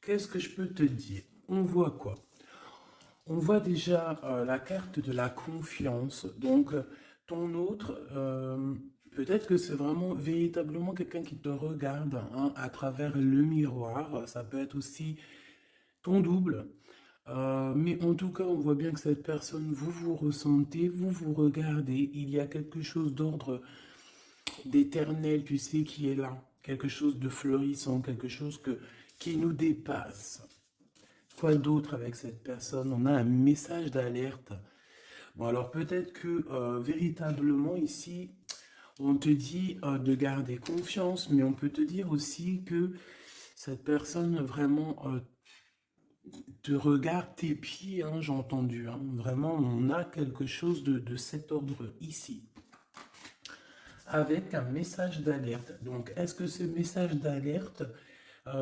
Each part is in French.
qu'est-ce que je peux te dire? On voit quoi? On voit déjà la carte de la confiance. Donc, ton autre, peut-être que c'est vraiment véritablement quelqu'un qui te regarde hein, à travers le miroir. Ça peut être aussi ton double. Mais en tout cas, on voit bien que cette personne, vous vous ressentez, vous vous regardez. Il y a quelque chose d'ordre d'éternel, tu sais, qui est là. Quelque chose de fleurissant, quelque chose qui nous dépasse. Quoi d'autre avec cette personne? On a un message d'alerte. Bon, alors peut-être que véritablement ici, on te dit de garder confiance, mais on peut te dire aussi que cette personne vraiment te regarde tes pieds, hein, j'ai entendu. Hein. Vraiment, on a quelque chose de cet ordre ici, avec un message d'alerte. Donc, est-ce que ce message d'alerte,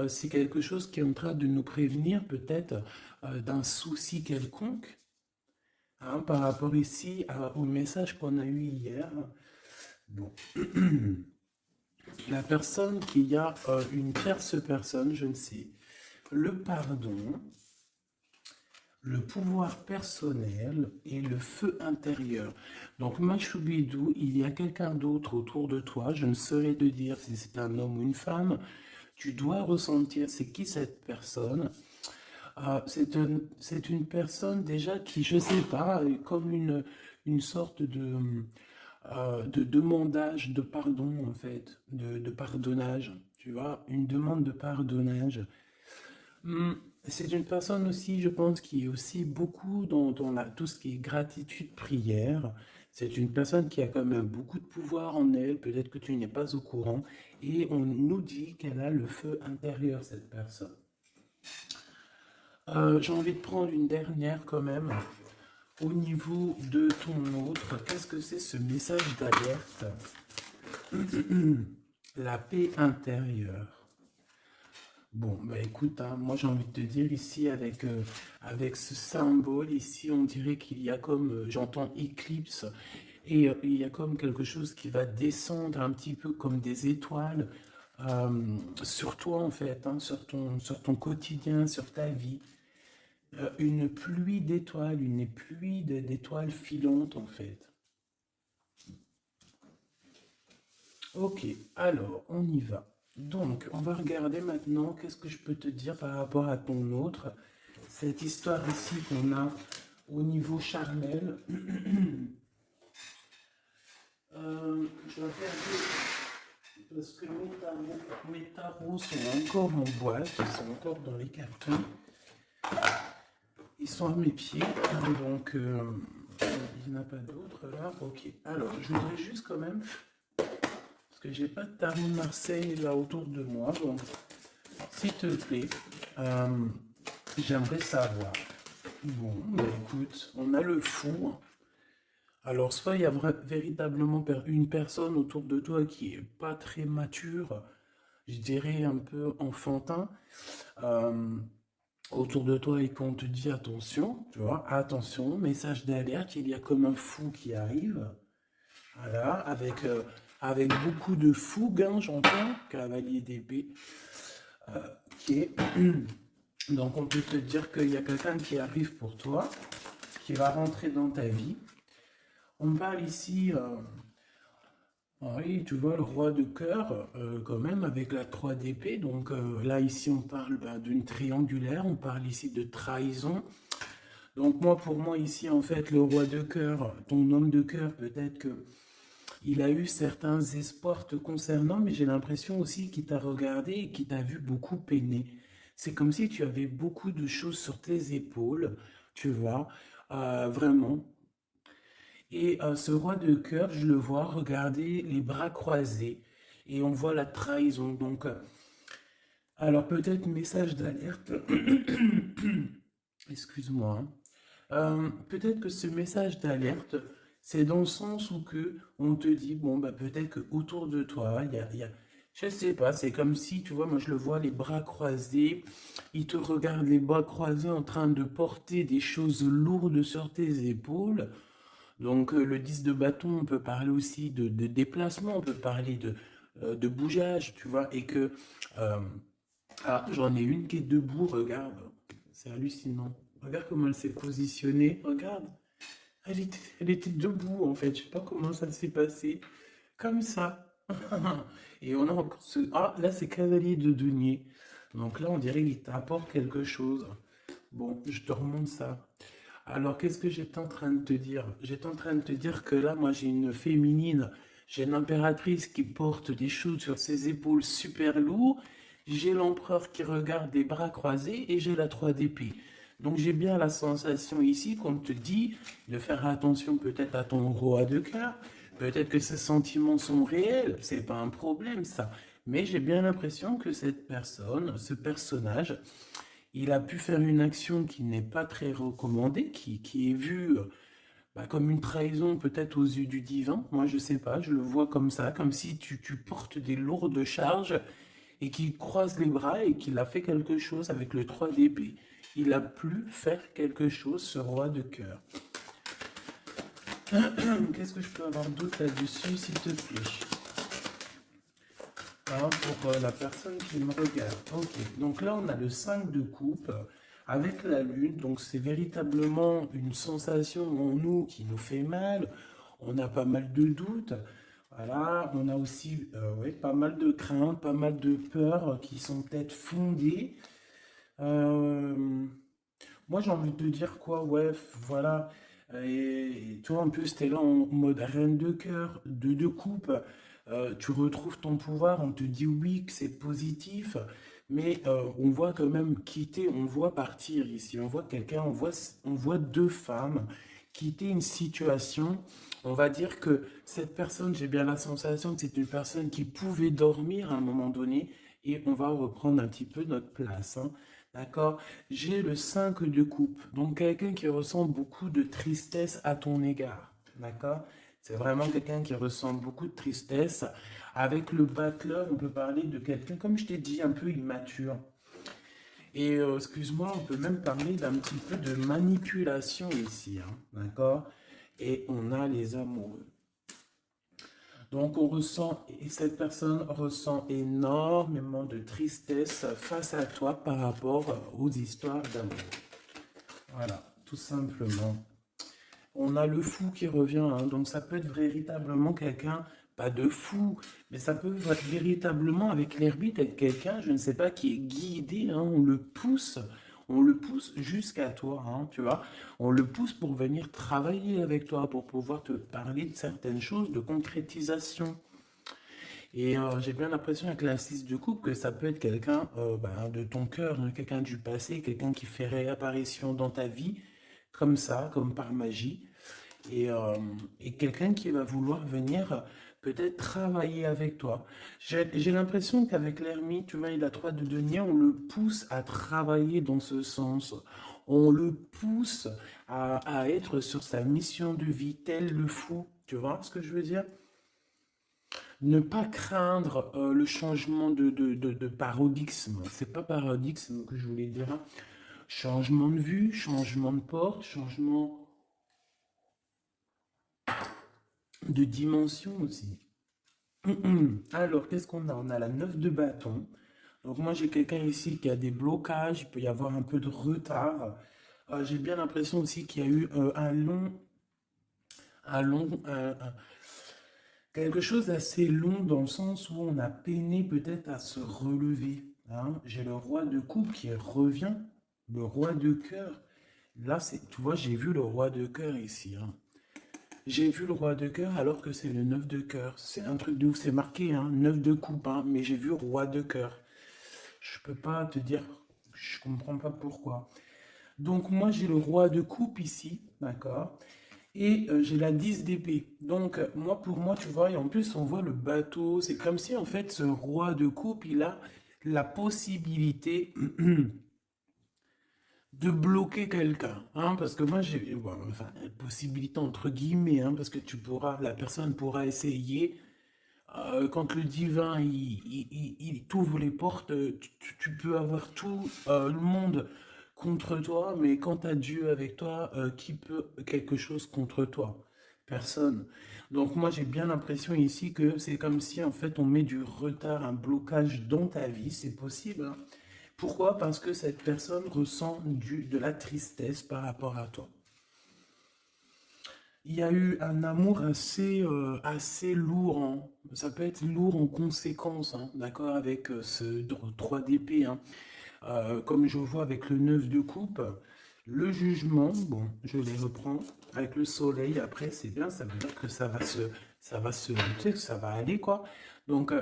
c'est quelque chose qui est en train de nous prévenir peut-être d'un souci quelconque? Hein, par rapport ici au message qu'on a eu hier, bon, la personne qui a une tierce personne, je ne sais, le pardon, le pouvoir personnel et le feu intérieur. Donc, Machoubidou, il y a quelqu'un d'autre autour de toi, je ne saurais te dire si c'est un homme ou une femme, tu dois ressentir c'est qui cette personne. C'est une personne déjà qui, je sais pas, est comme une sorte de demandage de pardon, en fait, de pardonnage, tu vois, une demande de pardonnage. C'est une personne aussi, je pense, qui est aussi beaucoup dans tout ce qui est gratitude, prière. C'est une personne qui a quand même beaucoup de pouvoir en elle, peut-être que tu n'es pas au courant, et on nous dit qu'elle a le feu intérieur, cette personne. J'ai envie de prendre une dernière quand même. Au niveau de ton autre, qu'est-ce que c'est ce message d'alerte? La paix intérieure. Bon, bah écoute, hein, moi j'ai envie de te dire ici avec ce symbole, ici on dirait qu'il y a comme, j'entends éclipse, et il y a comme quelque chose qui va descendre un petit peu comme des étoiles sur toi en fait, hein, sur ton quotidien, sur ta vie. Une pluie d'étoiles, une pluie d'étoiles filantes en fait. Ok, alors on y va. Donc, on va regarder maintenant qu'est-ce que je peux te dire par rapport à ton autre. Cette histoire ici qu'on a au niveau charnel. Je vais regarder parce que mes tarots sont encore en boîte, ils sont encore dans les cartons. Ils sont à mes pieds, donc il n'y en a pas d'autres là. Ok, alors je voudrais juste quand même, parce que j'ai pas de tarot de Marseille là autour de moi, donc s'il te plaît, euh, j'aimerais savoir. Bon, bah écoute, on a le fou. Alors, soit il y a véritablement une personne autour de toi qui est pas très mature, je dirais un peu enfantin, euh, autour de toi et qu'on te dit attention, tu vois, attention, message d'alerte, il y a comme un fou qui arrive, voilà, avec beaucoup de fougue, hein, j'entends, cavalier d'épée, qui est... Donc on peut te dire qu'il y a quelqu'un qui arrive pour toi, qui va rentrer dans ta vie. On parle ici, oui, tu vois, le roi de cœur, quand même, avec la 3 d'épée. Donc là, ici, on parle d'une triangulaire, on parle ici de trahison. Donc moi, pour moi, ici, en fait, le roi de cœur, ton homme de cœur, peut-être que il a eu certains espoirs te concernant, mais j'ai l'impression aussi qu'il t'a regardé et qu'il t'a vu beaucoup peiner. C'est comme si tu avais beaucoup de choses sur tes épaules, tu vois, vraiment. Et ce roi de cœur, je le vois regarder les bras croisés et on voit la trahison. Donc, alors peut-être message d'alerte. Excuse-moi. Hein. Peut-être que ce message d'alerte, c'est dans le sens où que on te dit, bon, bah, peut-être que autour de toi, je sais pas, c'est comme si, tu vois, moi je le vois, les bras croisés, il te regarde les bras croisés en train de porter des choses lourdes sur tes épaules. Donc le 10 de bâton, on peut parler aussi de déplacement, on peut parler de bougeage, tu vois, et que euh, Ah, j'en ai une qui est debout, regarde. C'est hallucinant. Regarde comment elle s'est positionnée. Regarde. Elle était debout, en fait. Je sais pas comment ça s'est passé. Comme ça. Et on a encore ce... Ah, là, c'est cavalier de denier. Donc là, on dirait qu'il t'apporte quelque chose. Bon, je te remonte ça. Alors, qu'est-ce que j'étais en train de te dire? J'étais en train de te dire que là, moi, j'ai une féminine, j'ai une impératrice qui porte des choses sur ses épaules super lourds, j'ai l'empereur qui regarde les bras croisés et j'ai la 3 d'épée. Donc, j'ai bien la sensation ici qu'on te dit de faire attention peut-être à ton roi de cœur, peut-être que ces sentiments sont réels, c'est pas un problème ça. Mais j'ai bien l'impression que cette personne, ce personnage, il a pu faire une action qui n'est pas très recommandée, qui est vue comme une trahison peut-être aux yeux du divin. Moi, je sais pas, je le vois comme ça, comme si tu portes des lourdes charges et qu'il croise les bras et qu'il a fait quelque chose avec le 3 d'épée. Il a pu faire quelque chose, ce roi de cœur. Qu'est-ce que je peux avoir d'autre là-dessus, s'il te plaît? Hein, pour la personne qui me regarde. Ok, donc là on a le 5 de coupe avec la lune, donc c'est véritablement une sensation en nous qui nous fait mal, on a pas mal de doutes, voilà, on a aussi ouais, pas mal de craintes, pas mal de peurs qui sont peut-être fondées. Euh, Moi j'ai envie de te dire quoi, ouais, voilà, et toi en plus t'es là en mode reine de cœur, de coupe, tu retrouves ton pouvoir, on te dit oui que c'est positif, mais on voit quand même quitter, on voit partir ici, on voit quelqu'un, on voit deux femmes quitter une situation. On va dire que cette personne, j'ai bien la sensation que c'est une personne qui pouvait dormir à un moment donné, et on va reprendre un petit peu notre place, hein. D'accord? J'ai le 5 de coupe, donc quelqu'un qui ressent beaucoup de tristesse à ton égard. D'accord? C'est vraiment quelqu'un qui ressent beaucoup de tristesse. Avec le battleur, on peut parler de quelqu'un, comme je t'ai dit, un peu immature. Et excuse-moi, on peut même parler d'un petit peu de manipulation ici, hein. D'accord? Et on a les amoureux. Donc on ressent, et cette personne ressent énormément de tristesse face à toi par rapport aux histoires d'amour. Voilà, tout simplement. On a le fou qui revient, hein, donc ça peut être véritablement quelqu'un, pas de fou, mais ça peut être véritablement avec l'hermite être quelqu'un, je ne sais pas, qui est guidé, hein, on le pousse jusqu'à toi, hein, tu vois, on le pousse pour venir travailler avec toi, pour pouvoir te parler de certaines choses, de concrétisation. Et j'ai bien l'impression avec la 6 de coupe que ça peut être quelqu'un de ton cœur, hein, quelqu'un du passé, quelqu'un qui fait réapparition dans ta vie, comme ça, comme par magie. Et, euh, et quelqu'un qui va vouloir venir peut-être travailler avec toi. J'ai l'impression qu'avec l'ermite, tu vois, il a 3 de denier, on le pousse à travailler dans ce sens. On le pousse à être sur sa mission de vie, tel le fou. Tu vois ce que je veux dire? Ne pas craindre le changement de paradigme. C'est pas paradigme que je voulais dire, hein. Changement de vue, changement de porte, changement de dimension aussi. Alors, qu'est-ce qu'on a? On a la 9 de bâton. Donc moi, j'ai quelqu'un ici qui a des blocages, il peut y avoir un peu de retard. J'ai bien l'impression aussi qu'il y a eu un long, quelque chose d'assez long dans le sens où on a peiné peut-être à se relever, hein. J'ai le roi de coupe qui revient, le roi de cœur. Là, tu vois, j'ai vu le roi de cœur ici, hein. J'ai vu le roi de cœur alors que c'est le 9 de cœur. C'est un truc de ouf, c'est marqué, hein, 9 de coupe, hein, mais j'ai vu roi de cœur. Je peux pas te dire, je comprends pas pourquoi. Donc moi j'ai le roi de coupe ici, d'accord? Et j'ai la 10 d'épée. Donc moi pour moi, tu vois, et en plus on voit le bateau, c'est comme si en fait ce roi de coupe, il a la possibilité de bloquer quelqu'un, hein, parce que moi j'ai, bon, enfin, possibilité entre guillemets, hein, parce que la personne pourra essayer, quand le divin il t'ouvre les portes, tu peux avoir tout le monde contre toi, mais quand tu as Dieu avec toi, qui peut quelque chose contre toi? Personne. Donc moi j'ai bien l'impression ici que c'est comme si en fait on met du retard, un blocage dans ta vie, c'est possible, hein. Pourquoi? Parce que cette personne ressent de la tristesse par rapport à toi. Il y a eu un amour assez lourd, hein. Ça peut être lourd en conséquence, hein, d'accord, avec ce 3 d'épée, hein. Comme je vois avec le 9 de coupe, le jugement, bon, je les reprends, avec le soleil, après c'est bien, ça veut dire que tu sais, que ça va aller, quoi. Donc,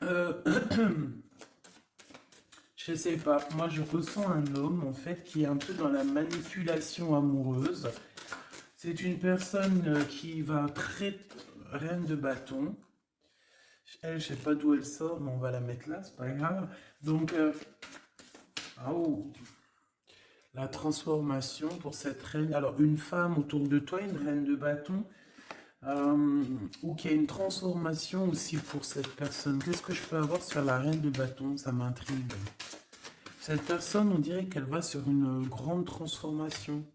euh, je sais pas, moi je ressens un homme, en fait, qui est un peu dans la manipulation amoureuse. C'est une personne qui va très... Reine de bâton. Elle, je sais pas d'où elle sort, mais on va la mettre là, c'est pas grave. Donc, oh, la transformation pour cette reine. Alors, une femme autour de toi, une reine de bâton, euh, ou qu'il y a une transformation aussi pour cette personne. Qu'est-ce que je peux avoir sur la reine de bâton? Ça m'intrigue. Cette personne, on dirait qu'elle va sur une grande transformation.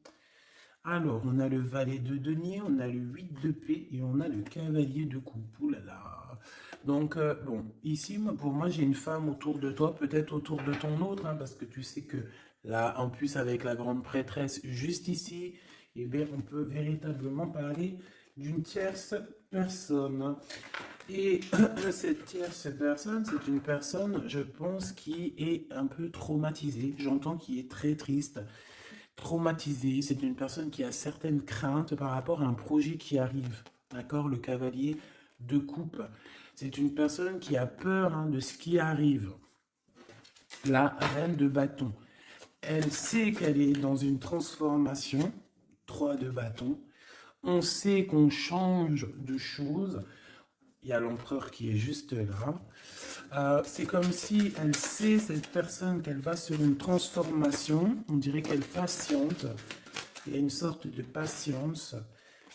Alors, on a le valet de denier, on a le 8 de paix et on a le cavalier de coupe. Ouh là là. Donc, bon, ici, pour moi, j'ai une femme autour de toi, peut-être autour de ton autre, hein, parce que tu sais que là, en plus, avec la grande prêtresse juste ici, eh bien, on peut véritablement parler d'une tierce personne. Et cette tierce personne, c'est une personne, je pense, qui est un peu traumatisée. J'entends qu'il est très triste. Traumatisé, c'est une personne qui a certaines craintes par rapport à un projet qui arrive. D'accord? Le cavalier de coupe. C'est une personne qui a peur, hein, de ce qui arrive. La reine de bâton. Elle sait qu'elle est dans une transformation. 3 de bâton. On sait qu'on change de choses. Il y a l'empereur qui est juste là. C'est comme si elle sait, cette personne, qu'elle va sur une transformation. On dirait qu'elle patiente. Il y a une sorte de patience.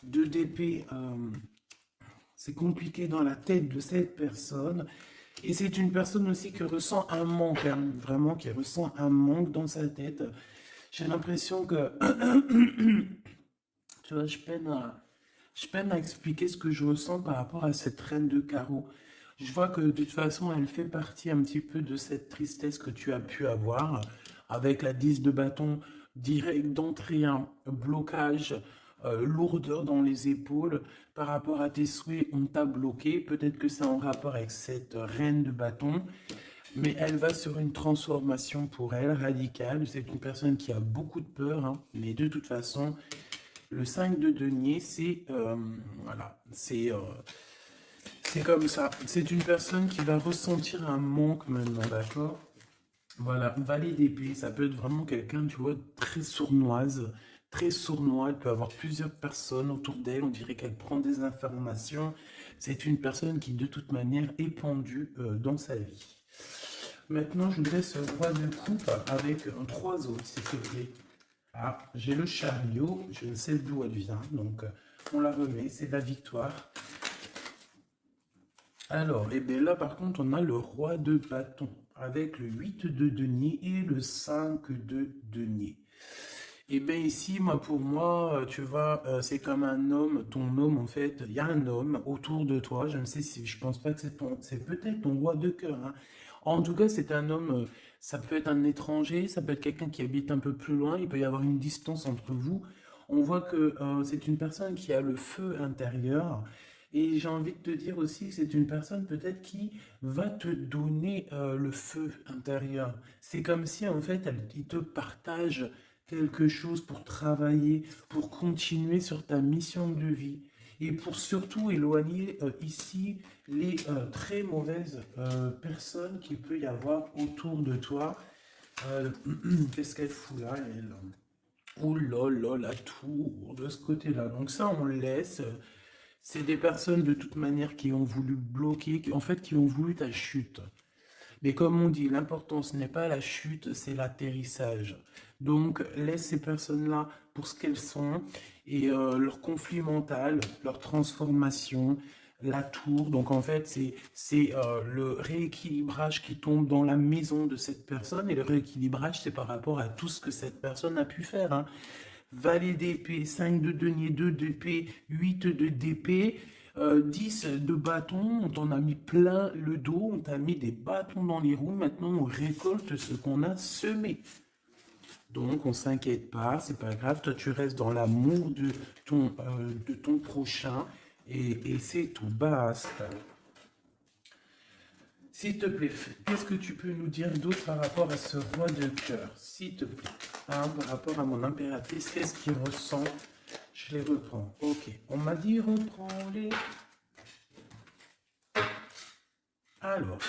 2 d'épée, c'est compliqué dans la tête de cette personne. Et c'est une personne aussi qui ressent un manque, hein, vraiment, qui ressent un manque dans sa tête. J'ai l'impression que, tu vois, je peine à expliquer ce que je ressens par rapport à cette reine de carreau. Je vois que de toute façon, elle fait partie un petit peu de cette tristesse que tu as pu avoir avec la 10 de bâton direct d'entrée, un blocage, lourdeur dans les épaules par rapport à tes souhaits, on t'a bloqué. Peut-être que c'est en rapport avec cette reine de bâton, mais elle va sur une transformation pour elle radicale. C'est une personne qui a beaucoup de peur, hein, mais de toute façon, le 5 de denier, voilà, c'est comme ça. C'est une personne qui va ressentir un manque maintenant, d'accord? Voilà, valet d'épée, ça peut être vraiment quelqu'un, tu vois, très sournois. Elle peut avoir plusieurs personnes autour d'elle. On dirait qu'elle prend des informations. C'est une personne qui, de toute manière, est pendue dans sa vie. Maintenant, je laisse roi de coupe avec trois autres, s'il te plaît. Ah, j'ai le chariot, je ne sais d'où elle vient, donc on la remet, c'est la victoire. Alors, et bien là, par contre, on a le roi de bâton, avec le 8 de denier et le 5 de denier. Et bien ici, moi, pour moi, tu vois, c'est comme un homme, ton homme, en fait, il y a un homme autour de toi, je ne sais si, je pense pas que c'est peut-être ton roi de cœur, hein. En tout cas, c'est un homme, ça peut être un étranger, ça peut être quelqu'un qui habite un peu plus loin, il peut y avoir une distance entre vous. On voit que c'est une personne qui a le feu intérieur. Et j'ai envie de te dire aussi que c'est une personne peut-être qui va te donner le feu intérieur. C'est comme si en fait il te partage quelque chose pour travailler, pour continuer sur ta mission de vie et pour surtout éloigner ici les très mauvaises personnes qu'il peut y avoir autour de toi. Euh, Qu'est-ce qu'elle fout là, elle? Ouh là là, la tour de ce côté-là. Donc ça, on le laisse. C'est des personnes de toute manière qui ont voulu bloquer, en fait, qui ont voulu ta chute. Mais comme on dit, l'important, ce n'est pas la chute, c'est l'atterrissage. Donc, laisse ces personnes-là pour ce qu'elles sont et leur conflit mental, leur transformation, la tour. Donc, en fait, c'est le rééquilibrage qui tombe dans la maison de cette personne. Et le rééquilibrage, c'est par rapport à tout ce que cette personne a pu faire, hein. Valet d'épée, 5 de denier, 2 d'épée, 8 de d'épée. 10 de bâtons, on t'en a mis plein le dos, on t'a mis des bâtons dans les roues, maintenant on récolte ce qu'on a semé. Donc, on s'inquiète pas, c'est pas grave, toi tu restes dans l'amour de ton prochain et c'est tout, basta. S'il te plaît, qu'est-ce que tu peux nous dire d'autre par rapport à ce roi de cœur, s'il te plaît, hein, par rapport à mon impératrice, qu'est-ce qu'il ressent? Je les reprends, ok, on m'a dit reprends-les. Alors,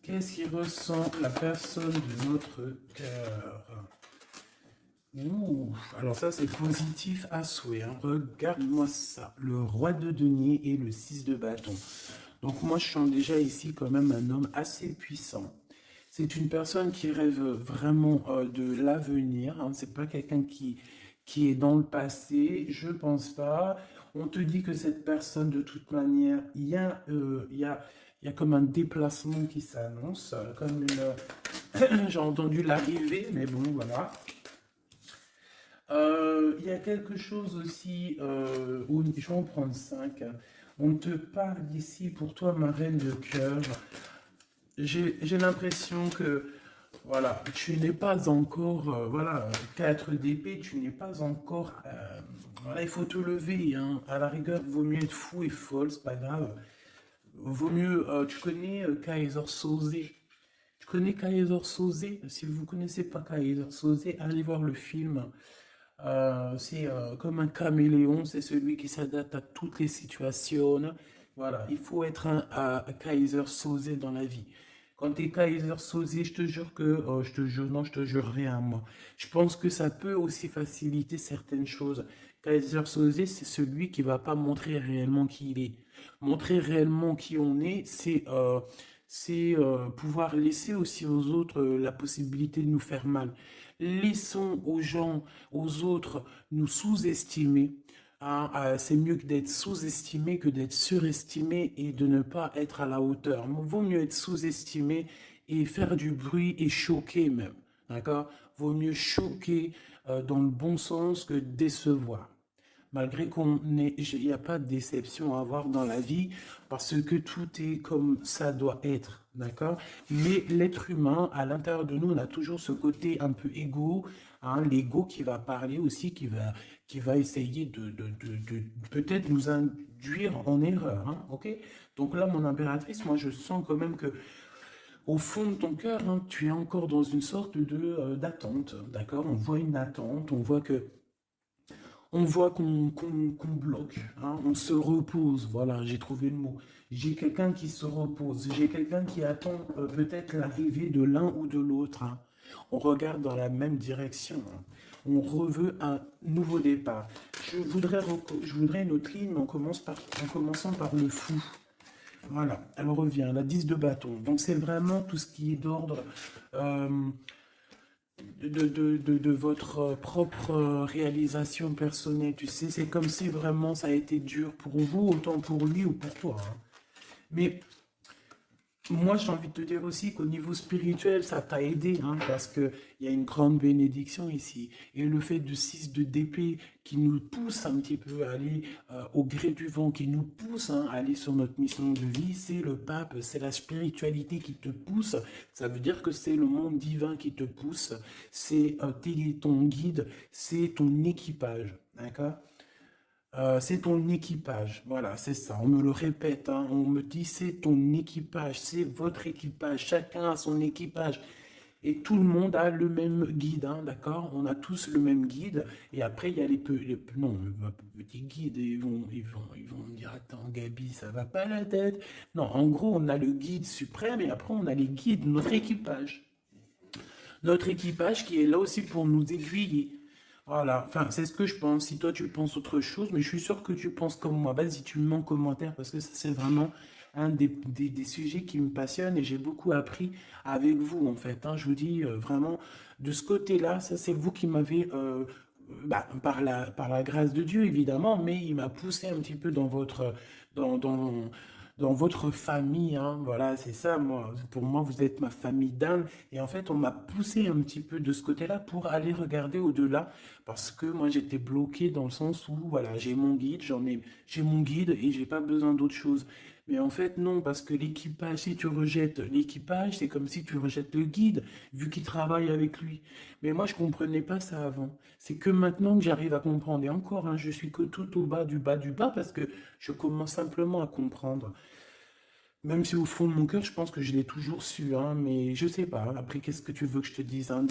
qu'est-ce qu'il ressent la personne de notre cœur? Ouh, alors ça c'est positif à souhait, hein. Regarde-moi ça, le roi de denier et le 6 de bâton. Donc moi je sens déjà ici quand même un homme assez puissant. C'est une personne qui rêve vraiment de l'avenir, hein. C'est pas quelqu'un qui est dans le passé, je pense pas. On te dit que cette personne de toute manière, il y a comme un déplacement qui s'annonce, comme une... J'ai entendu l'arrivée, mais bon voilà. Il y a quelque chose aussi où je vais en prendre 5. On te parle ici pour toi, ma reine de cœur. J'ai l'impression que voilà, tu n'es pas encore, voilà, 4 d'épée, tu n'es pas encore, voilà, il faut te lever, hein. À la rigueur, vaut mieux être fou et folle, c'est pas grave. Vaut mieux, tu connais Kaiser Soze. Tu connais Kaiser Soze? Si vous ne connaissez pas Kaiser Soze, allez voir le film. C'est comme un caméléon, c'est celui qui s'adapte à toutes les situations. Voilà, il faut être un Kaiser Soze dans la vie. Quand tu es Kaiser Soze, je te jure que, je te jure, non, je te jure rien, moi. Je pense que ça peut aussi faciliter certaines choses. Kaiser Soze, c'est celui qui va pas montrer réellement qui il est. Montrer réellement qui on est, c'est pouvoir laisser aussi aux autres la possibilité de nous faire mal. Laissons aux gens, aux autres, nous sous-estimer. Hein, c'est mieux que d'être sous-estimé que d'être surestimé et de ne pas être à la hauteur. Vaut mieux être sous-estimé et faire du bruit et choquer même. D'accord? Vaut mieux choquer dans le bon sens que décevoir. Malgré il n'y a pas de déception à avoir dans la vie, parce que tout est comme ça doit être, d'accord? Mais l'être humain, à l'intérieur de nous, on a toujours ce côté un peu égo, hein, l'ego qui va parler aussi, qui va essayer de peut-être nous induire en erreur, hein, ok? Donc là, mon impératrice, moi, je sens quand même que au fond de ton cœur, hein, tu es encore dans une sorte d'attente, d'accord? On voit une attente, on voit qu'on bloque, hein, on se repose, voilà, j'ai trouvé le mot. J'ai quelqu'un qui se repose, j'ai quelqu'un qui attend peut-être l'arrivée de l'un ou de l'autre, hein. On regarde dans la même direction, hein. On reveut un nouveau départ. Je voudrais une autre ligne, mais en commençant par le fou. Voilà, elle revient, la 10 de bâton. Donc c'est vraiment tout ce qui est d'ordre euh, de votre propre réalisation personnelle. Tu sais, c'est comme si vraiment ça a été dur pour vous, autant pour lui ou pour toi, hein. Mais moi, j'ai envie de te dire aussi qu'au niveau spirituel, ça t'a aidé, hein, parce qu'il y a une grande bénédiction ici. Et le fait de 6 de d'épée qui nous pousse un petit peu à aller au gré du vent, qui nous pousse, hein, à aller sur notre mission de vie, c'est le pape, c'est la spiritualité qui te pousse. Ça veut dire que c'est le monde divin qui te pousse, c'est ton guide, c'est ton équipage, d'accord? C'est ton équipage, voilà, c'est ça. On me le répète, hein, on me dit c'est ton équipage, c'est votre équipage, chacun a son équipage. Et tout le monde a le même guide, hein, d'accord? On a tous le même guide. Et après, il y a non, pas petits guides, ils vont me dire, attends, Gabi, ça va pas la tête. Non, en gros, on a le guide suprême et après, on a les guides, notre équipage. Notre équipage qui est là aussi pour nous aiguiller. Voilà, enfin, c'est ce que je pense. Si toi tu penses autre chose, mais je suis sûr que tu penses comme moi. Vas-y, tu me mets en commentaire parce que ça, c'est vraiment un des sujets qui me passionne et j'ai beaucoup appris avec vous, en fait, hein. Je vous dis vraiment, de ce côté-là, ça, c'est vous qui m'avez, par la grâce de Dieu, évidemment, mais il m'a poussé un petit peu dans dans votre famille, hein, voilà, c'est ça, moi. Pour moi, vous êtes ma famille d'âme. Et en fait, on m'a poussé un petit peu de ce côté-là pour aller regarder au-delà. Parce que moi, j'étais bloqué dans le sens où, voilà, j'ai mon guide, j'ai mon guide et j'ai pas besoin d'autre chose. Mais en fait, non, parce que l'équipage, si tu rejettes l'équipage, c'est comme si tu rejettes le guide, vu qu'il travaille avec lui. Mais moi, je comprenais pas ça avant. C'est que maintenant que j'arrive à comprendre. Et encore, hein, je suis que tout au bas du bas du bas parce que je commence simplement à comprendre. Même si au fond de mon cœur, je pense que je l'ai toujours su, hein, mais je sais pas. Après, qu'est-ce que tu veux que je te dise, hein?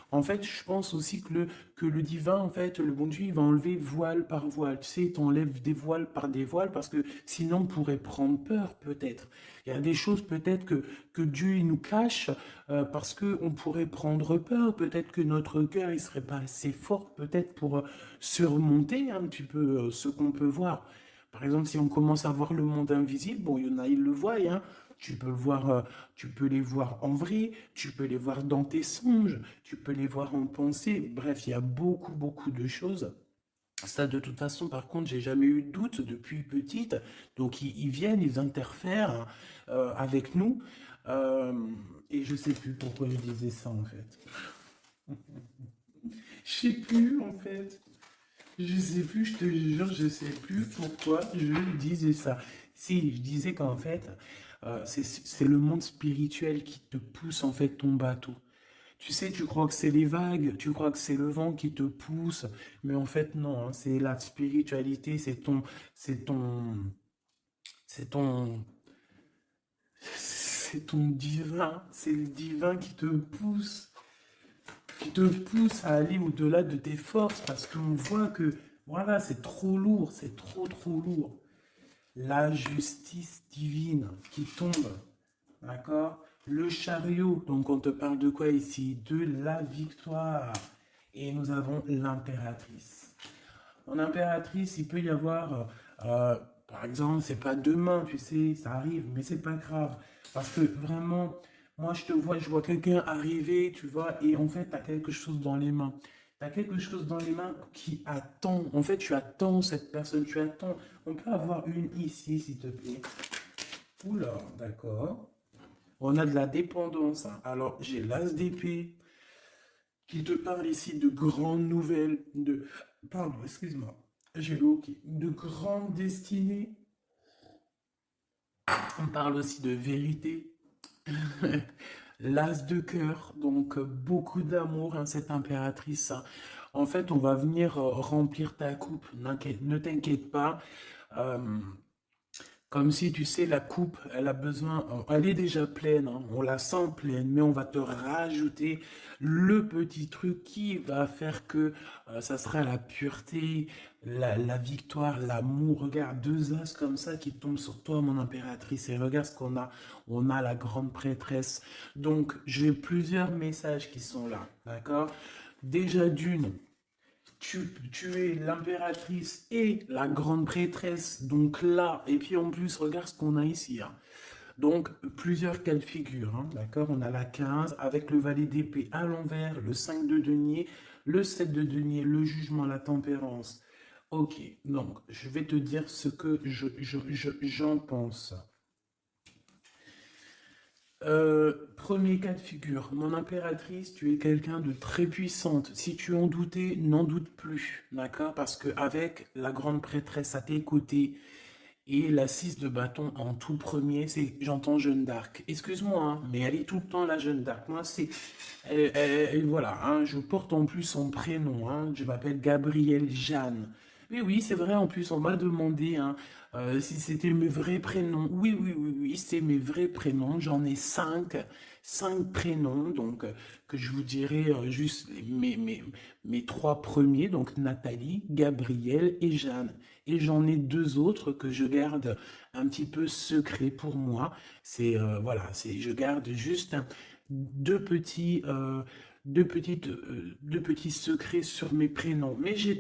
En fait, je pense aussi que le divin, en fait, le bon Dieu, il va enlever voile par voile. Tu sais, il t'enlève des voiles par des voiles parce que sinon, on pourrait prendre peur, peut-être. Il y a des choses, peut-être, que Dieu, il nous cache parce qu'on pourrait prendre peur. Peut-être que notre cœur, il serait pas assez fort, peut-être, pour surmonter un petit peu ce qu'on peut voir. Par exemple, si on commence à voir le monde invisible, bon, il y en a, ils le voient, hein. Tu peux le voir, tu peux les voir en vrai, tu peux les voir dans tes songes, tu peux les voir en pensée. Bref, il y a beaucoup, beaucoup de choses. Ça, de toute façon, par contre, j'ai jamais eu de doute depuis petite. Donc, ils viennent, ils interfèrent avec nous. Euh, et je sais plus pourquoi je disais ça, en fait. Je sais plus, en fait. Je sais plus, je te jure, je sais plus pourquoi je disais ça. Si, je disais qu'en fait, c'est le monde spirituel qui te pousse en fait ton bateau. Tu sais, tu crois que c'est les vagues, tu crois que c'est le vent qui te pousse, mais en fait non, hein, c'est la spiritualité, c'est ton, c'est ton, c'est ton divin, c'est le divin qui te pousse à aller au-delà de tes forces parce qu'on voit que voilà, c'est trop lourd, c'est trop trop lourd. La justice divine qui tombe, d'accord? Le chariot, donc on te parle de quoi ici? De la victoire. Et nous avons l'impératrice. En impératrice, il peut y avoir, par exemple, c'est pas demain, tu sais, ça arrive, mais c'est pas grave. Parce que vraiment, moi je vois quelqu'un arriver, tu vois, et en fait, tu as quelque chose dans les mains. Tu as quelque chose dans les mains qui attend. En fait, tu attends cette personne, tu attends. On peut avoir une ici, s'il te plaît. Oula, d'accord. On a de la dépendance, hein. Alors, j'ai l'as d'épée qui te parle ici de grandes nouvelles, de... Pardon, excuse-moi. J'ai le hockey. De grandes destinées. On parle aussi de vérité. L'as de cœur, donc beaucoup d'amour, hein, cette impératrice, hein. En fait, on va venir remplir ta coupe. Ne t'inquiète pas. Euh, Comme si, tu sais, la coupe, elle a besoin, elle est déjà pleine, hein, on la sent pleine, mais on va te rajouter le petit truc qui va faire que ça sera la pureté, la victoire, l'amour. Regarde, deux as comme ça qui tombent sur toi, mon impératrice, et regarde ce qu'on a. On a la grande prêtresse. Donc, j'ai plusieurs messages qui sont là, d'accord? Déjà d'une, tu es l'impératrice et la grande prêtresse, donc là, et puis en plus, regarde ce qu'on a ici, hein. Donc, plusieurs cas de figure, hein, d'accord? On a la 15 avec le valet d'épée à l'envers, le 5 de denier, le 7 de denier, le jugement, la tempérance. Ok, donc, je vais te dire ce que j'en pense. Premier cas de figure, mon impératrice, tu es quelqu'un de très puissante. Si tu en doutais, n'en doute plus, d'accord? Parce que avec la grande prêtresse à tes côtés et la 6 de bâton en tout premier, j'entends Jeanne d'Arc. Excuse-moi, hein, mais elle est tout le temps la Jeanne d'Arc. Moi, voilà, hein, je porte en plus son prénom, hein, je m'appelle Gabrielle Jeanne. Oui, oui, c'est vrai, en plus, on m'a demandé, hein, si c'était mes vrais prénoms. Oui, oui, oui, oui, c'est mes vrais prénoms. J'en ai cinq prénoms, donc que je vous dirai juste mes trois premiers, donc Nathalie, Gabrielle et Jeanne. Et j'en ai deux autres que je garde un petit peu secret pour moi. Voilà, je garde juste deux petits, deux petits secrets sur mes prénoms. Mais j'ai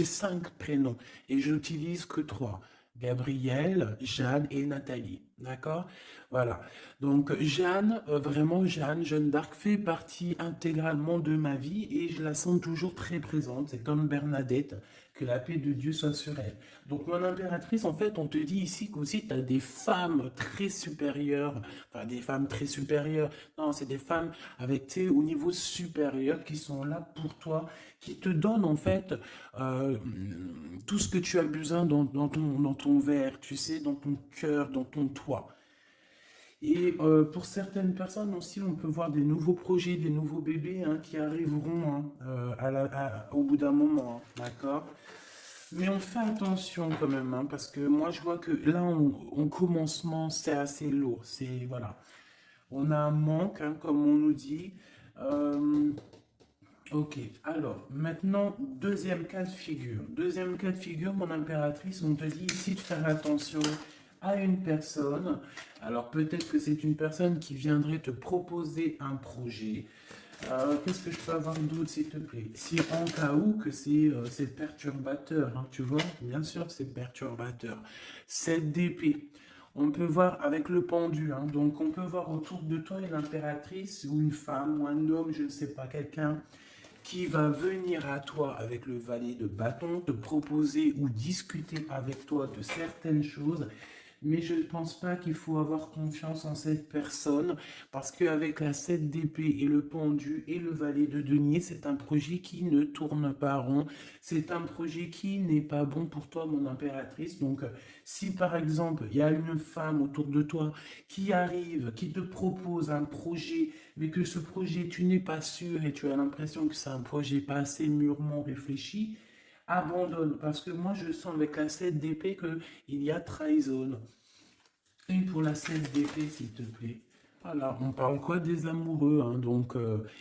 cinq prénoms et j'utilise que trois. Gabrielle, Jeanne et Nathalie. D'accord? Voilà. Donc, Jeanne, vraiment, Jeanne d'Arc fait partie intégralement de ma vie et je la sens toujours très présente. C'est comme Bernadette, que la paix de Dieu soit sur elle. Donc, mon impératrice, en fait, on te dit ici qu'aussi tu as des femmes très supérieures, enfin, des femmes très supérieures. Non, c'est des femmes avec, tu sais, au niveau supérieur qui sont là pour toi, qui te donnent, en fait, euh, tout ce que tu as besoin dans ton verre, tu sais, dans ton cœur, dans ton toit. Et pour certaines personnes aussi, on peut voir des nouveaux projets, des nouveaux bébés hein, qui arriveront hein, au bout d'un moment, hein, d'accord? Mais on fait attention quand même, hein, parce que moi je vois que là, en commencement, c'est assez lourd. C'est, voilà. On a un manque, hein, comme on nous dit. Euh, Ok, alors maintenant, deuxième cas de figure. Deuxième cas de figure, mon impératrice, on te dit ici de faire attention à une personne. Alors peut-être que c'est une personne qui viendrait te proposer un projet. Qu'est-ce que je peux avoir d'autre, s'il te plaît? Si en cas où que c'est perturbateur, hein, tu vois, bien sûr c'est perturbateur. Cette d'épée. On peut voir avec le pendu, hein, donc on peut voir autour de toi une impératrice ou une femme ou un homme, je ne sais pas, quelqu'un qui va venir à toi avec le valet de bâton, te proposer ou discuter avec toi de certaines choses, mais je ne pense pas qu'il faut avoir confiance en cette personne parce qu'avec la 7 d'épée et le pendu et le valet de denier, c'est un projet qui ne tourne pas rond. C'est un projet qui n'est pas bon pour toi, mon impératrice. Donc, si par exemple, il y a une femme autour de toi qui arrive, qui te propose un projet, mais que ce projet, tu n'es pas sûr et tu as l'impression que c'est un projet pas assez mûrement réfléchi, abandonne. Parce que moi, je sens avec la 7 d'épée qu'il y a trahison. Une pour la 7 d'épée, s'il te plaît. Voilà, on parle quoi des amoureux, hein, donc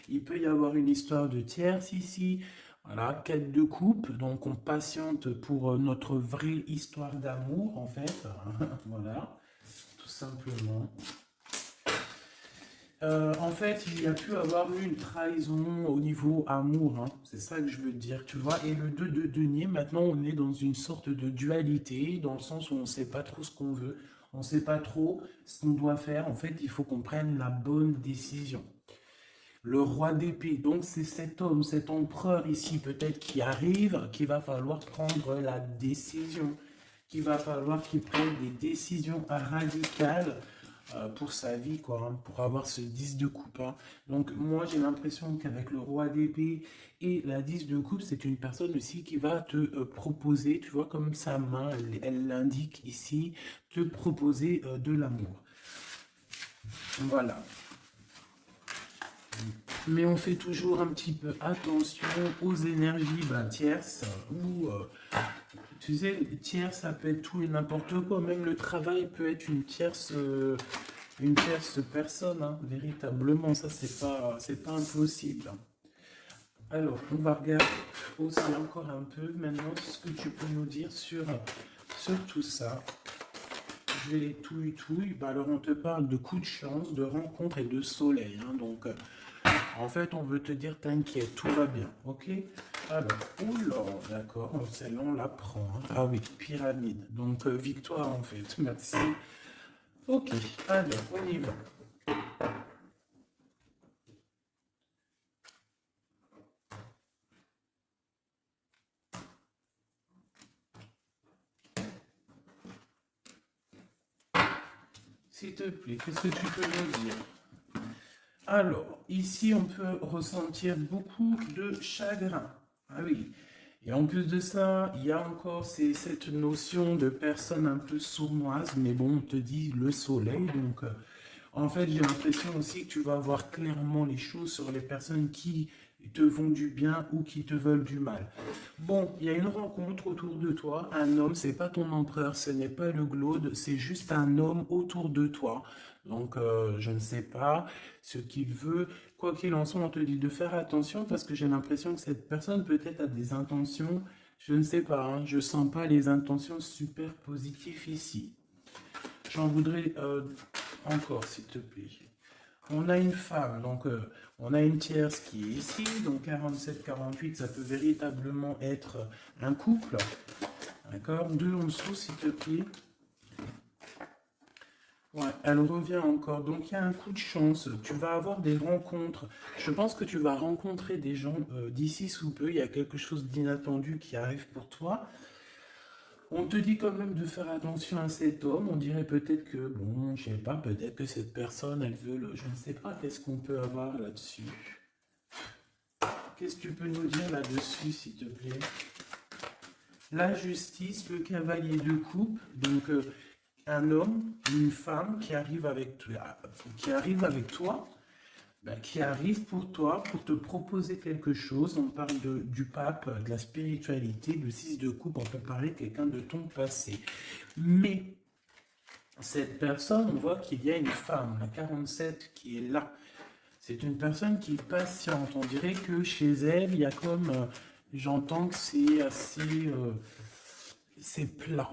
il peut y avoir une histoire de tierce ici. Voilà, quête de coupe, donc on patiente pour notre vraie histoire d'amour, en fait. Voilà, tout simplement. En fait, il y a pu avoir eu une trahison au niveau amour, hein. C'est ça que je veux dire, tu vois. Et le 2 de denier, maintenant, on est dans une sorte de dualité, dans le sens où on ne sait pas trop ce qu'on veut, on ne sait pas trop ce qu'on doit faire. En fait, il faut qu'on prenne la bonne décision. Le roi d'épée, donc c'est cet homme, cet empereur ici peut-être qui arrive, qu'il va falloir prendre la décision, qu'il va falloir qu'il prenne des décisions radicales pour sa vie, quoi, hein, pour avoir ce 10 de coupe, hein. Donc moi j'ai l'impression qu'avec le roi d'épée et la 10 de coupe, c'est une personne aussi qui va te proposer, tu vois, comme sa main, elle l'indique ici, te proposer de l'amour. Voilà. Mais on fait toujours un petit peu attention aux énergies tierces ou tu sais, tierce ça peut être tout et n'importe quoi. Même le travail peut être une tierce personne, hein, véritablement. Ça, c'est pas impossible. Alors, on va regarder aussi encore un peu maintenant ce que tu peux nous dire sur tout ça. Je vais les touille. Bah, alors, on te parle de coups de chance, de rencontres et de soleil, hein. Donc, en fait, on veut te dire, t'inquiète, tout va bien, ok? Alors, oula, d'accord, celle-là, on la prend, hein. Ah oui, pyramide. Donc, victoire, en fait, merci. Ok, alors, on y va. S'il te plaît, qu'est-ce que tu peux nous dire? Alors, ici, on peut ressentir beaucoup de chagrin. Ah oui. Et en plus de ça, il y a encore cette notion de personne un peu sournoise, mais bon, on te dit le soleil, donc en fait, j'ai l'impression aussi que tu vas voir clairement les choses sur les personnes qui te font du bien ou qui te veulent du mal. Bon, il y a une rencontre autour de toi, un homme, c'est pas ton empereur, ce n'est pas le glaude, c'est juste un homme autour de toi. Donc, je ne sais pas ce qu'il veut. Quoi qu'il en soit, on te dit de faire attention parce que j'ai l'impression que cette personne peut-être a des intentions, je ne sais pas, hein, je sens pas les intentions super positives ici. J'en voudrais encore, s'il te plaît. On a une femme, donc on a une tierce qui est ici, donc 47-48, ça peut véritablement être un couple. D'accord? Deux en dessous, s'il te plaît. Ouais, elle revient encore. Donc il y a un coup de chance. Tu vas avoir des rencontres. Je pense que tu vas rencontrer des gens d'ici sous peu. Il y a quelque chose d'inattendu qui arrive pour toi. On te dit quand même de faire attention à cet homme. On dirait peut-être que, bon, je sais pas, peut-être que cette personne, elle veut le... Je ne sais pas, qu'est-ce qu'on peut avoir là-dessus. Qu'est-ce que tu peux nous dire là-dessus, s'il te plaît? La justice, le cavalier de coupe, donc un homme, une femme qui arrive avec toi, ben, qui arrive pour toi, pour te proposer quelque chose. On parle du pape, de la spiritualité, le 6 de coupe, on peut parler de quelqu'un de ton passé. Mais cette personne, on voit qu'il y a une femme, la 47, qui est là. C'est une personne qui est patiente. On dirait que chez elle, il y a comme... j'entends que c'est assez... c'est plat.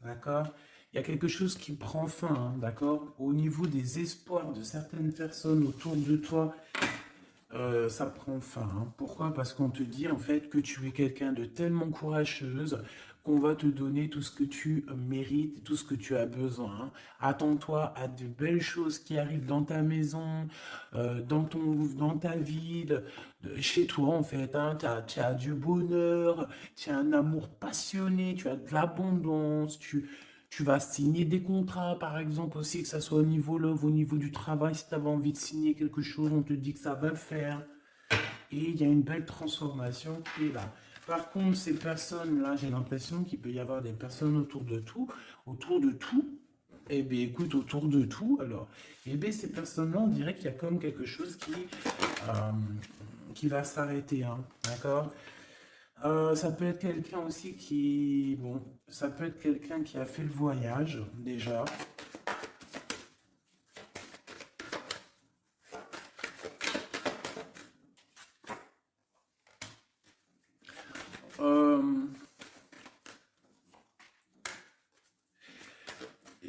D'accord? Il y a quelque chose qui prend fin, hein, d'accord? Au niveau des espoirs de certaines personnes autour de toi, ça prend fin, hein. Pourquoi? Parce qu'on te dit en fait que tu es quelqu'un de tellement courageuse qu'on va te donner tout ce que tu mérites, tout ce que tu as besoin, hein. Attends-toi à de belles choses qui arrivent dans ta maison, dans ta ville, chez toi en fait, hein. Tu as du bonheur, tu as un amour passionné, tu as de l'abondance, tu vas signer des contrats, par exemple, aussi, que ça soit au niveau love, au niveau du travail. Si tu avais envie de signer quelque chose, on te dit que ça va le faire. Et il y a une belle transformation qui est là. Par contre, ces personnes-là, j'ai l'impression qu'il peut y avoir des personnes autour de tout. Eh bien, écoute, autour de tout, alors, eh bien, ces personnes-là, on dirait qu'il y a comme quelque chose euh, qui va s'arrêter, hein, d'accord? Ça peut être quelqu'un aussi qui, bon, ça peut être quelqu'un qui a fait le voyage déjà. Euh,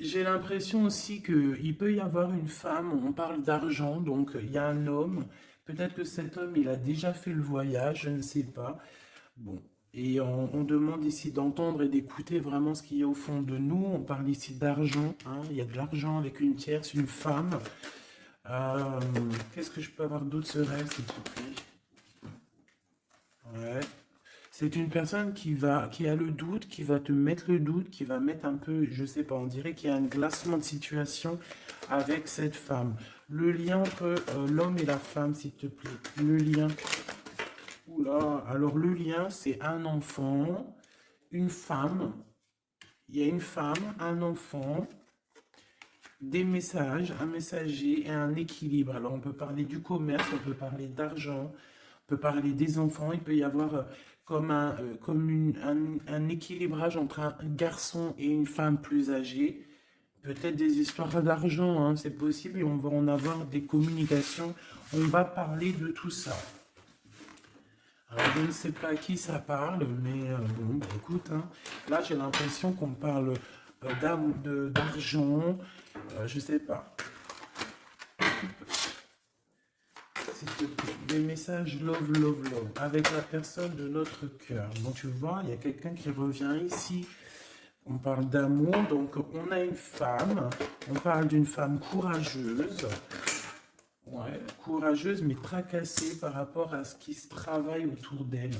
j'ai l'impression aussi qu'il peut y avoir une femme, on parle d'argent, donc il y a un homme, peut-être que cet homme, il a déjà fait le voyage, je ne sais pas. Bon, et on demande ici d'entendre et d'écouter vraiment ce qu'il y a au fond de nous. On parle ici d'argent, hein. Il y a de l'argent avec une tierce, une femme. Euh, Qu'est-ce que je peux avoir d'autre serait, s'il te plaît? Ouais. C'est une personne qui a le doute, qui va te mettre le doute, qui va mettre un peu, je sais pas, on dirait qu'il y a un glacement de situation avec cette femme. Le lien entre l'homme et la femme, s'il te plaît. Le lien. Oula, alors le lien, c'est un enfant, une femme. Il y a une femme, un enfant, des messages, un messager et un équilibre. Alors on peut parler du commerce, on peut parler d'argent, on peut parler des enfants. Il peut y avoir un équilibrage entre un garçon et une femme plus âgée. Peut-être des histoires d'argent, hein, c'est possible, et on va en avoir des communications. On va parler de tout ça. Alors, je ne sais pas à qui ça parle, mais bon, bah, écoute, hein, là j'ai l'impression qu'on parle d'argent, je sais pas. Des messages love, love, love, avec la personne de notre cœur. Donc tu vois, il y a quelqu'un qui revient ici. On parle d'amour, donc on a une femme, on parle d'une femme courageuse, ouais, courageuse mais tracassée par rapport à ce qui se travaille autour d'elle.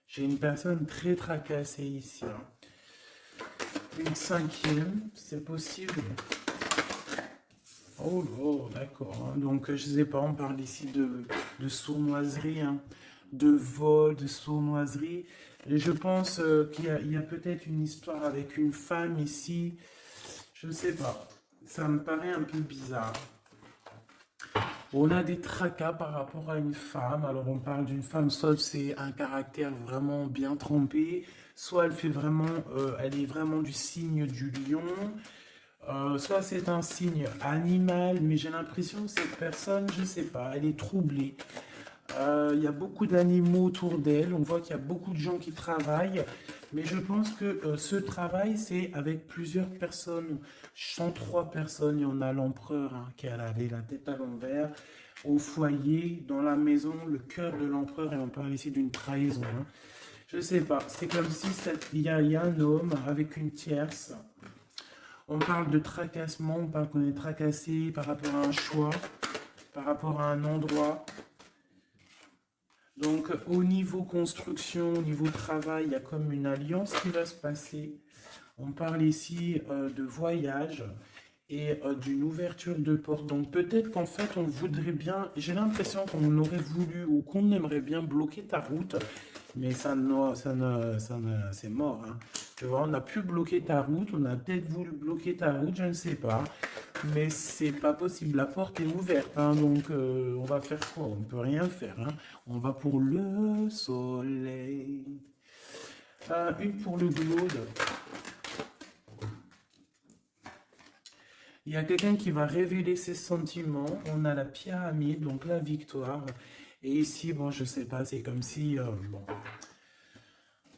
J'ai une personne très tracassée ici, hein. Une cinquième, c'est possible. Oh, oh, d'accord, hein. Donc, je sais pas, on parle ici de sournoiserie, hein, de vol, de sournoiserie. Et je pense il y a peut-être une histoire avec une femme ici. Je sais pas. Ça me paraît un peu bizarre. On a des tracas par rapport à une femme. Alors, on parle d'une femme, soit c'est un caractère vraiment bien trempé, soit elle fait vraiment, elle est vraiment du signe du lion. Soit c'est un signe animal, mais j'ai l'impression que cette personne, je sais pas, elle est troublée. Il y a beaucoup d'animaux autour d'elle, on voit qu'il y a beaucoup de gens qui travaillent, mais je pense que ce travail, c'est avec plusieurs personnes. 103 personnes, il y en a l'empereur, hein, qui a la tête à l'envers, au foyer, dans la maison, le cœur de l'empereur, et on parle ici d'une trahison, hein. Je sais pas, c'est comme si il y a un homme avec une tierce. On parle de tracassement, on parle qu'on est tracassé par rapport à un choix, par rapport à un endroit. Donc, au niveau construction, au niveau travail, il y a comme une alliance qui va se passer. On parle ici de voyage et d'une ouverture de porte. Donc, peut-être qu'en fait, on voudrait bien, j'ai l'impression qu'on aurait voulu ou qu'on aimerait bien bloquer ta route, mais c'est mort, hein. Tu vois, on n'a plus bloqué ta route, on a peut-être voulu bloquer ta route, je ne sais pas. Mais c'est pas possible, la porte est ouverte, hein, donc on va faire quoi? On peut rien faire, hein. On va pour le soleil. Une pour le glaude. Il y a quelqu'un qui va révéler ses sentiments. On a la pyramide, donc la victoire. Et ici, bon, je sais pas, c'est comme si... bon.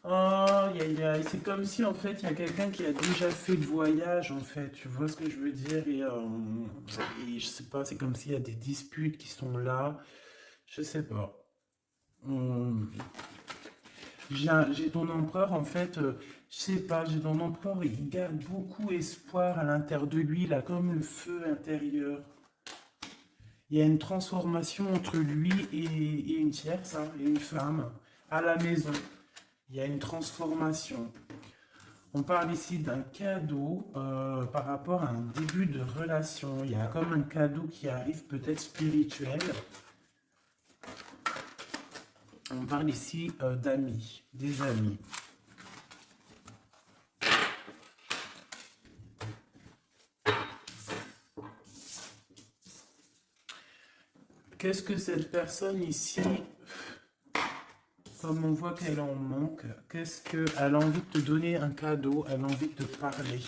Oh, c'est comme si en fait il y a quelqu'un qui a déjà fait le voyage en fait, tu vois ce que je veux dire et je sais pas, c'est comme s'il y a des disputes qui sont là, je sais pas. Hum, j'ai ton empereur en fait, je sais pas, j'ai ton empereur, il garde beaucoup espoir à l'intérieur de lui, là comme le feu intérieur. Il y a une transformation entre lui et une tierce, hein, et une femme à la maison. Il y a une transformation. On parle ici d'un cadeau par rapport à un début de relation. Il y a comme un cadeau qui arrive peut-être spirituel. On parle ici d'amis, des amis. Qu'est-ce que cette personne ici, comme on voit qu'elle en manque, qu'est-ce qu'elle a envie de te donner un cadeau, elle a envie de te parler.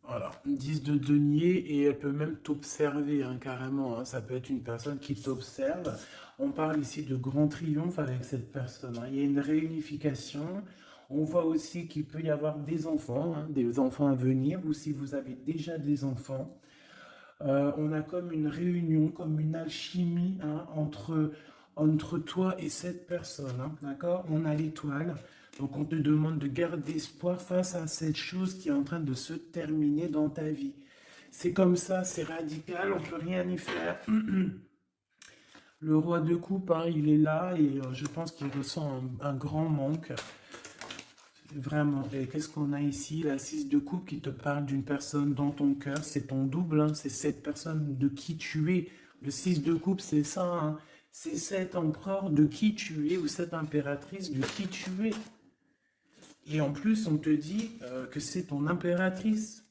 Voilà, 10 de denier et elle peut même t'observer hein, carrément. Hein. Ça peut être une personne qui t'observe. On parle ici de grand triomphe avec cette personne. Hein. Il y a une réunification. On voit aussi qu'il peut y avoir hein, des enfants à venir ou si vous avez déjà des enfants. On a comme une réunion, comme une alchimie hein, entre toi et cette personne. Hein, d'accord? On a l'étoile. Donc on te demande de garder espoir face à cette chose qui est en train de se terminer dans ta vie. C'est comme ça, c'est radical, on ne peut rien y faire. Le roi de coupe, hein, il est là et je pense qu'il ressent un grand manque. Vraiment. Et qu'est-ce qu'on a ici? La 6 de coupe qui te parle d'une personne dans ton cœur. C'est ton double, hein, c'est cette personne de qui tu es. Le 6 de coupe, c'est ça. Hein, c'est cet empereur de qui tu es ou cette impératrice de qui tu es. Et en plus, on te dit que c'est ton impératrice.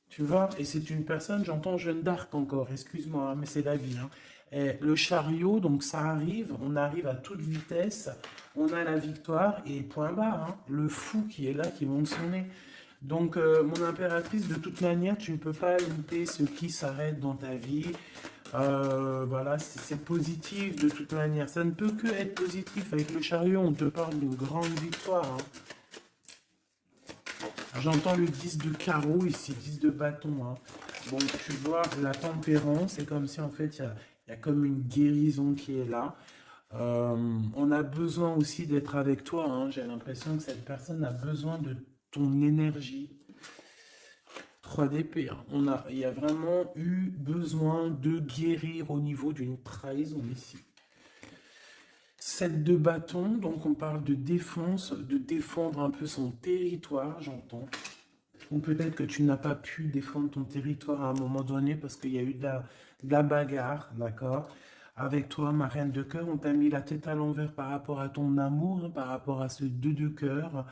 Tu vois, et c'est une personne, j'entends Jeanne d'Arc encore, excuse-moi, hein, mais c'est la vie. Hein. Et le chariot, donc ça arrive, on arrive à toute vitesse, on a la victoire et point barre. Hein, le fou qui est là, qui monte son nez. Donc, mon impératrice, de toute manière, tu ne peux pas louper ce qui s'arrête dans ta vie. Voilà, c'est positif de toute manière. Ça ne peut que être positif. Avec le chariot, on te parle d'une grande victoire. Hein. J'entends le 10 de carreau ici, 10 de bâton. Hein. Bon, tu vois, la tempérance, c'est comme si en fait, il y a comme une guérison qui est là. On a besoin aussi d'être avec toi. Hein. J'ai l'impression que cette personne a besoin de ton énergie. 3 d'épée. Hein. Il y a vraiment eu besoin de guérir au niveau d'une trahison ici. 7 de bâton, donc on parle de défense, de défendre un peu son territoire, j'entends. Ou peut-être que tu n'as pas pu défendre ton territoire à un moment donné parce qu'il y a eu de la bagarre, d'accord? Avec toi, ma reine de cœur, on t'a mis la tête à l'envers par rapport à ton amour, hein, par rapport à ce 2 de cœur.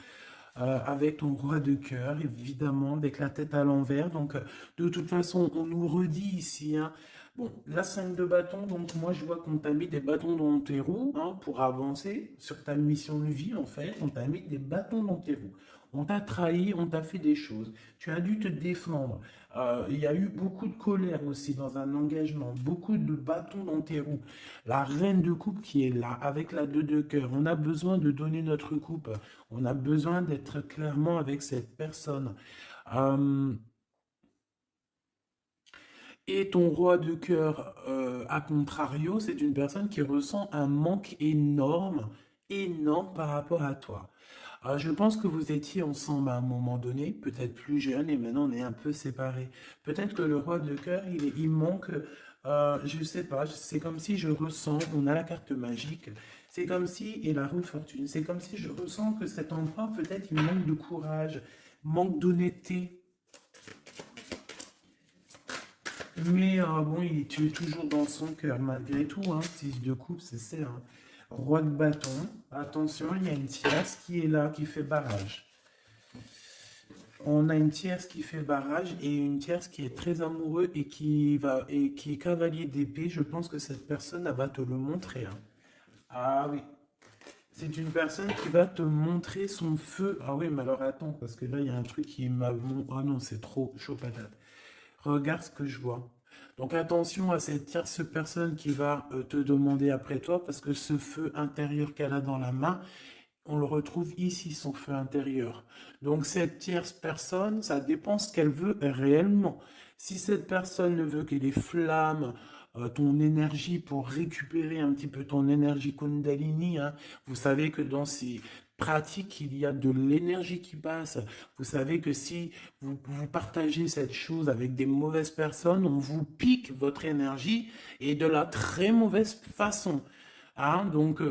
Avec ton roi de cœur, évidemment, avec la tête à l'envers. Donc, de toute façon, on nous redit ici, hein, bon, la 5 de bâton, donc moi je vois qu'on t'a mis des bâtons dans tes roues hein, pour avancer sur ta mission de vie, en fait. On t'a mis des bâtons dans tes roues. On t'a trahi, on t'a fait des choses. Tu as dû te défendre. Il y a eu beaucoup de colère aussi dans un engagement, beaucoup de bâtons dans tes roues. La reine de coupe qui est là, avec la 2 de cœur. On a besoin de donner notre coupe. On a besoin d'être clairement avec cette personne. Euh, et ton roi de cœur, à contrario, c'est une personne qui ressent un manque énorme, énorme par rapport à toi. Je pense que vous étiez ensemble à un moment donné, peut-être plus jeune, et maintenant on est un peu séparés. Peut-être que le roi de cœur, il manque, je sais pas, c'est comme si je ressens, on a la carte magique, c'est comme si, et la roue de fortune, c'est comme si je ressens que cet empereur, peut-être il manque de courage, manque d'honnêteté, mais bon, tu es toujours dans son cœur, malgré tout, hein, 6 de coupe, c'est ça, hein. Roi de bâton, attention, il y a une tierce qui est là, qui fait barrage. On a une tierce qui fait barrage et une tierce qui est très amoureux et qui est cavalier d'épée. Je pense que cette personne elle va te le montrer, hein. Ah oui, c'est une personne qui va te montrer son feu. Ah oui, mais alors attends, parce que là il y a un truc qui m'a... Ah non, c'est trop chaud patate. Regarde ce que je vois. Donc attention à cette tierce personne qui va te demander après toi, parce que ce feu intérieur qu'elle a dans la main, on le retrouve ici, son feu intérieur. Donc cette tierce personne, ça dépend ce qu'elle veut réellement. Si cette personne ne veut que des flammes, ton énergie pour récupérer un petit peu ton énergie Kundalini, hein, vous savez que dans ces pratiques, il y a de l'énergie qui passe. Vous savez que si vous partagez cette chose avec des mauvaises personnes, on vous pique votre énergie et de la très mauvaise façon. Hein, donc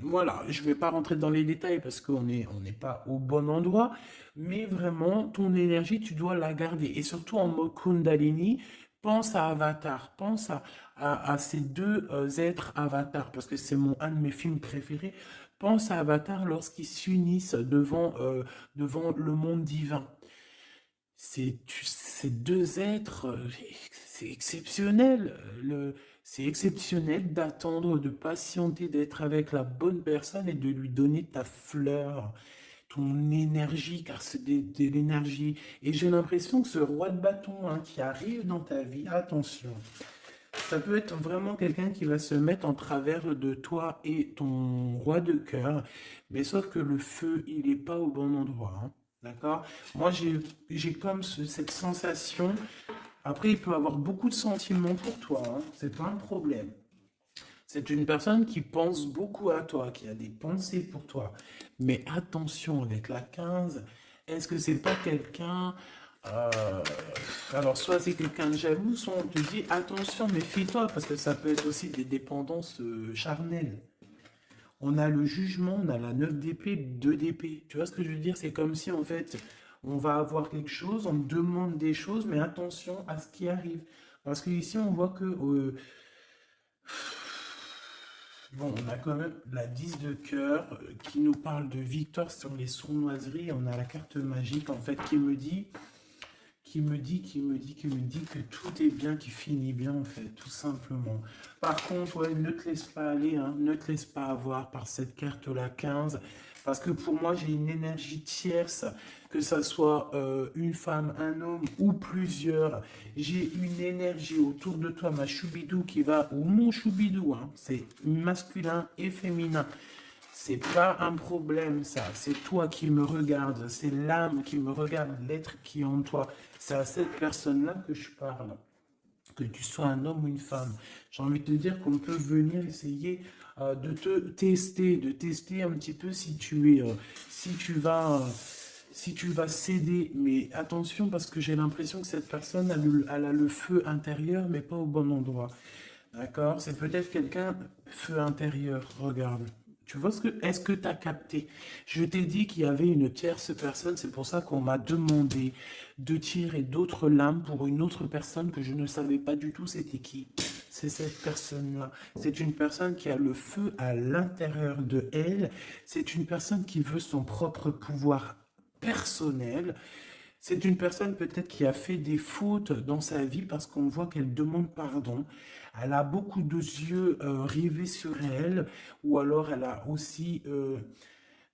voilà, je ne vais pas rentrer dans les détails parce on n'est pas au bon endroit, mais vraiment, ton énergie, tu dois la garder. Et surtout en mode Kundalini, pense à Avatar, pense à ces deux êtres Avatar, parce que c'est un de mes films préférés. Pense à Avatar lorsqu'ils s'unissent devant le monde divin. Ces deux êtres, c'est exceptionnel. C'est exceptionnel d'attendre, de patienter, d'être avec la bonne personne et de lui donner ta fleur, ton énergie, car c'est de l'énergie. Et j'ai l'impression que ce roi de bâton hein, qui arrive dans ta vie, attention, ça peut être vraiment quelqu'un qui va se mettre en travers de toi et ton roi de cœur, mais sauf que le feu, il n'est pas au bon endroit, hein. D'accord? Moi, j'ai comme cette sensation. Après, il peut avoir beaucoup de sentiments pour toi, hein. C'est pas un problème. C'est une personne qui pense beaucoup à toi, qui a des pensées pour toi. Mais attention avec la 15, est-ce que c'est pas quelqu'un... euh, alors, soit c'est quelqu'un de jaloux, soit on te dit attention, méfie-toi, parce que ça peut être aussi des dépendances charnelles. On a le jugement, on a la 9 d'épée, 2 d'épée. Tu vois ce que je veux dire? C'est comme si en fait, on va avoir quelque chose, on demande des choses, mais attention à ce qui arrive. Parce que ici, on voit que bon, on a quand même la 10 de cœur qui nous parle de victoire sur les sournoiseries. On a la carte magique en fait qui me dit que tout est bien, qui finit bien en fait, tout simplement. Par contre, ouais, ne te laisse pas aller, hein, ne te laisse pas avoir par cette carte-là 15, parce que pour moi, j'ai une énergie tierce, que ça soit une femme, un homme ou plusieurs. J'ai une énergie autour de toi, ma choubidou qui va, ou mon choubidou, hein, c'est masculin et féminin. C'est pas un problème, ça. C'est toi qui me regardes. C'est l'âme qui me regarde, l'être qui est en toi. C'est à cette personne-là que je parle. Que tu sois un homme ou une femme. J'ai envie de te dire qu'on peut venir essayer de te tester, de tester un petit peu si tu es, si tu vas céder. Mais attention parce que j'ai l'impression que cette personne, elle a le feu intérieur, mais pas au bon endroit. D'accord? C'est peut-être quelqu'un, feu intérieur, regarde. Tu vois ce que, est-ce que tu as capté? Je t'ai dit qu'il y avait une tierce personne, c'est pour ça qu'on m'a demandé de tirer d'autres lames pour une autre personne que je ne savais pas du tout c'était qui. C'est cette personne-là. C'est une personne qui a le feu à l'intérieur de elle. C'est une personne qui veut son propre pouvoir personnel. C'est une personne peut-être qui a fait des fautes dans sa vie parce qu'on voit qu'elle demande pardon. Elle a beaucoup de yeux rivés sur elle, ou alors elle a aussi...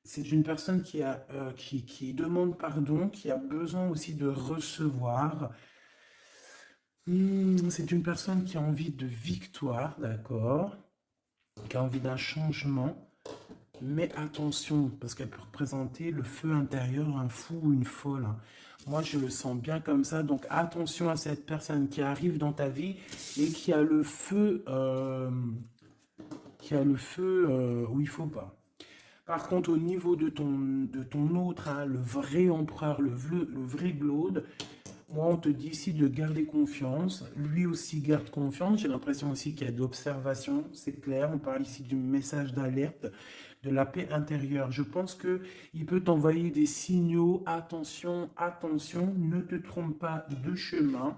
c'est une personne qui demande pardon, qui a besoin aussi de recevoir. C'est une personne qui a envie de victoire, d'accord? Qui a envie d'un changement. Mais attention, parce qu'elle peut représenter le feu intérieur, un fou ou une folle, hein. Moi, je le sens bien comme ça. Donc, attention à cette personne qui arrive dans ta vie et qui a le feu où il faut pas. Par contre, au niveau de ton autre, hein, le vrai empereur, le vrai Glaude, moi, on te dit ici de garder confiance. Lui aussi garde confiance. J'ai l'impression aussi qu'il y a de l'observation. C'est clair. On parle ici du message d'alerte, de la paix intérieure. Je pense que il peut t'envoyer des signaux. Attention, attention, ne te trompe pas de chemin.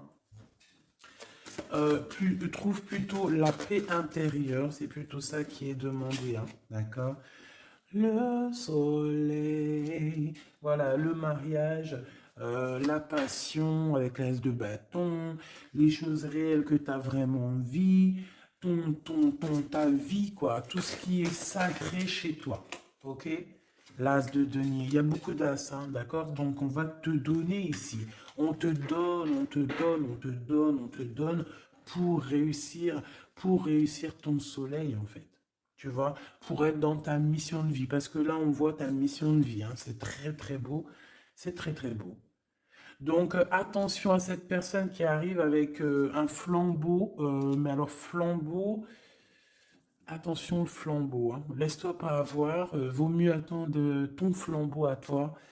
Trouve plutôt la paix intérieure. C'est plutôt ça qui est demandé, hein. D'accord? Le soleil, voilà, le mariage, la passion avec l'as de bâton, les choses réelles que tu as vraiment envie, ta vie, quoi, tout ce qui est sacré chez toi, ok? L'as de denier, il y a beaucoup d'as, hein, d'accord? Donc on va te donner ici, on te donne, on te donne, on te donne, on te donne pour réussir ton soleil, en fait. Tu vois, pour être dans ta mission de vie. Parce que là, on voit ta mission de vie, hein. C'est très, très beau. C'est très, très beau. Donc, attention à cette personne qui arrive avec un flambeau. Mais alors, flambeau, attention le flambeau, hein. Laisse-toi pas avoir. Vaut mieux attendre ton flambeau à toi